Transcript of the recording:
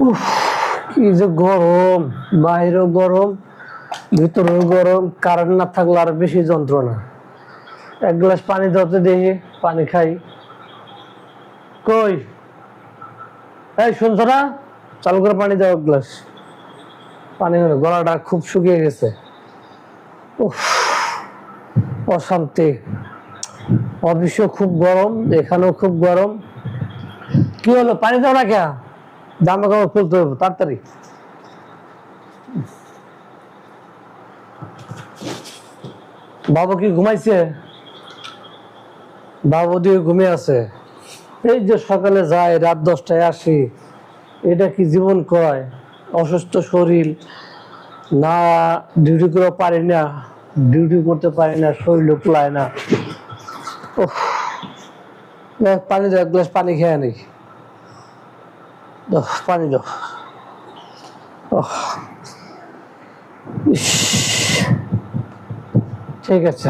উফ, কি যে গরম, বাইরেও গরম, ভিতরেও গরম, কারেন্ট না থাকলে আর বেশি যন্ত্রণা। এক গ্লাস পানি দাও দেখি, পানি খাই। কই, এই শুনছো না? চালু করে পানি দাও এক গ্লাস। পানি গলাটা খুব শুকিয়ে গেছে। উফ, অশান্তি। অফিসেও খুব গরম, এখানেও খুব গরম। কি হলো, পানি দাও না কে? জামা কাপড় খুলতে হবে তাড়াতাড়ি। বাবু কি ঘুমাইছে? বাবু দিয়ে ঘুমিয়ে আছে। এই যে সকালে যাই, রাত 10টায় আসি, এটা কি জীবন কয়? অসুস্থ শরীর, না ডিউটি করে পারি না, ডিউটি করতে পারি না, শরীর কুলায় না। উফ, পানি দাও, এক গ্লাস পানি খেয়ে নেই। দাও পানি দাও। ইস, ঠিক আছে।